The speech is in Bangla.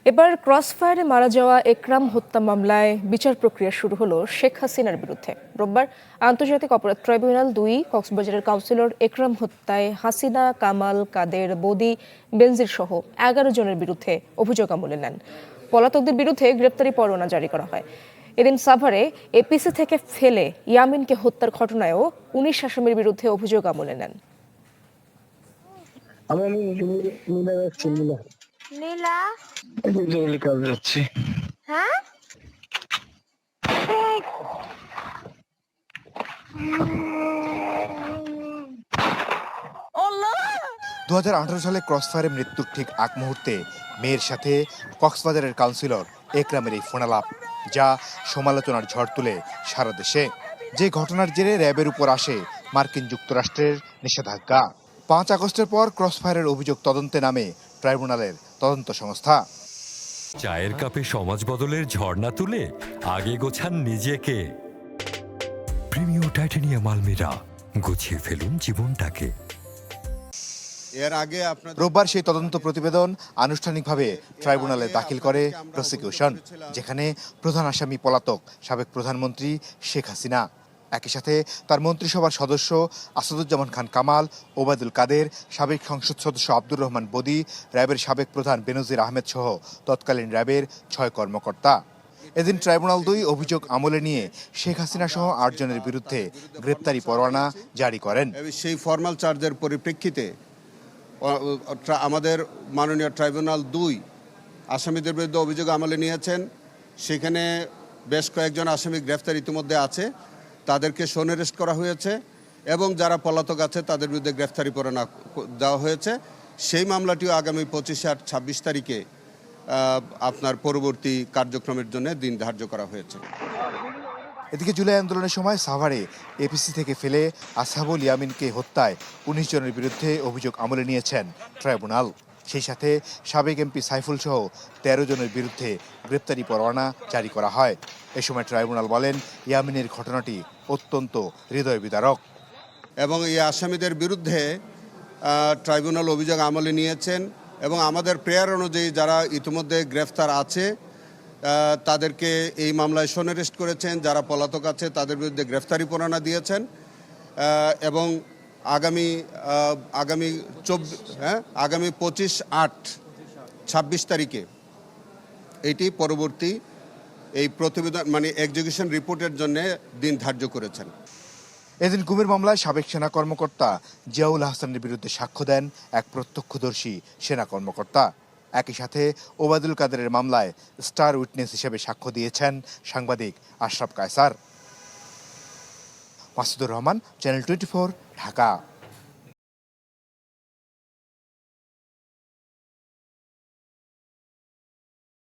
এবার ক্রসফায়ারে মারা যাওয়া একরাম হত্যা মামলায় বিচার প্রক্রিয়া শুরু হলো শেখ হাসিনার বিরুদ্ধে। রোববার আন্তর্জাতিক অপরাধ ট্রাইব্যুনাল ২ কক্সবাজারের কাউন্সিলর একরাম হত্যায় হাসিনা, কামাল, কাদের, বদি, বেনজির সহ ১১ জনের বিরুদ্ধে অভিযোগ আমলে নেন। পলাতকদের বিরুদ্ধে গ্রেপ্তারি পরোয়ানা জারি করা হয়। এদিন সাভারে এপিসি থেকে ফেলে ইয়ামিনকে হত্যার ঘটনায়ও ১৯ আসামির বিরুদ্ধে অভিযোগ আমলে নেন। নীলা কাজ যাচ্ছি। হ্যাঁ ২০১৮ সালে ক্রসফায়ারে মৃত্যুর ঠিক আগ মুহূর্তে মেয়ের সাথে কক্সবাজারের কাউন্সিলর একরামের এই ফোনালাপ, যা সমালোচনার ঝড় তুলে সারা দেশে। যে ঘটনার জেরে র্যাবের উপর আসে মার্কিন যুক্তরাষ্ট্রের নিষেধাজ্ঞা। ৫ আগস্টের পর ক্রসফায়ারের অভিযোগ তদন্তে নামে ট্রাইব্যুনালের তদন্ত সংস্থা। চায়ের কাপে সমাজ বদলের ঝর্ণা তুলে আগে গোছান নিজেকে। প্রিমিয়ার টাইটানিয়াম আলমিরা, গুছিয়ে ফেলুন জীবনটাকে। এর আগে রোববার সেই তদন্ত প্রতিবেদন আনুষ্ঠানিকভাবে ট্রাইব্যুনালে দাখিল করে প্রসিকিউশন, যেখানে প্রধান আসামি পলাতক সাবেক প্রধানমন্ত্রী শেখ হাসিনা। একই সাথে তার মন্ত্রিসভার সদস্য আসাদুজ্জামান খান কামাল, ওবায়দুল কাদের, সাবেক সংসদ সদস্য আব্দুর রহমান বদি, র্যাবের সাবেক প্রধান বেনজির আহমেদ সহ তৎকালীন র্যাবের ৬ কর্মকর্তা। এদিন ট্রাইব্যুনাল ২ অভিযোগ আমলে নিয়ে শেখ হাসিনা সহ ৮ জনের বিরুদ্ধে গ্রেপ্তারি পরোয়ানা জারি করেন। সেই ফর্মাল চার্জের পরিপ্রেক্ষিতে আমাদের মাননীয় ট্রাইব্যুনাল ২ আসামিদের বিরুদ্ধে অভিযোগ আমলে নিয়েছেন। সেখানে বেশ কয়েকজন আসামি গ্রেফতার ইতিমধ্যে আছে, তাদেরকে শোন অ্যারেস্ট করা হয়েছে এবং যারা পলাতক আছে তাদের বিরুদ্ধে গ্রেফতারি পরোয়ানা দেওয়া হয়েছে। সেই মামলাটিও আগামী ২৫ আর ২৬ তারিখে আপনার পরবর্তী কার্যক্রমের জন্য দিন ধার্য করা হয়েছে। এদিকে জুলাই আন্দোলনের সময় সাভারে এপিসি থেকে ফেলে আসহাবুল ইয়ামিনকে হত্যায় ১৯ জনের বিরুদ্ধে অভিযোগ আমলে নিয়েছেন ট্রাইব্যুনাল। সেই সাথে সাবেক এমপি সাইফুল সহ ১৩ জনের বিরুদ্ধে গ্রেপ্তারি পরোয়ানা জারি করা হয়। এ সময় ট্রাইব্যুনাল বলেন, ইয়ামিনের ঘটনাটি অত্যন্ত হৃদয় বিদারক এবং এই আসামিদের বিরুদ্ধে ট্রাইব্যুনাল অভিযোগ আমলে নিয়েছেন এবং আমাদের প্রেয়ার অনুযায়ী যারা ইতিমধ্যে গ্রেফতার আছে তাদেরকে এই মামলায় শোন অ্যারেস্ট করেছেন। যারা পলাতক আছে তাদের বিরুদ্ধে গ্রেফতারি পরোয়ানা দিয়েছেন এবং আগামী ২৫/৮/২৬ তারিখে এটি পরবর্তী এই প্রতিবেদন মানে এক্সিকিউশন রিপোর্টের জন্য দিন ধার্য করেছেন। এদিন গুমের মামলায় সাবেক সেনা কর্মকর্তা জিয়াউল হাসানের বিরুদ্ধে সাক্ষ্য দেন এক প্রত্যক্ষদর্শী সেনা কর্মকর্তা। একই সাথে ওবায়দুল কাদেরের মামলায় স্টার উইটনেস হিসেবে সাক্ষ্য দিয়েছেন সাংবাদিক আশরাফ কায়সার। মাসুদুর রহমান, চ্যানেল 24, ঢাকা।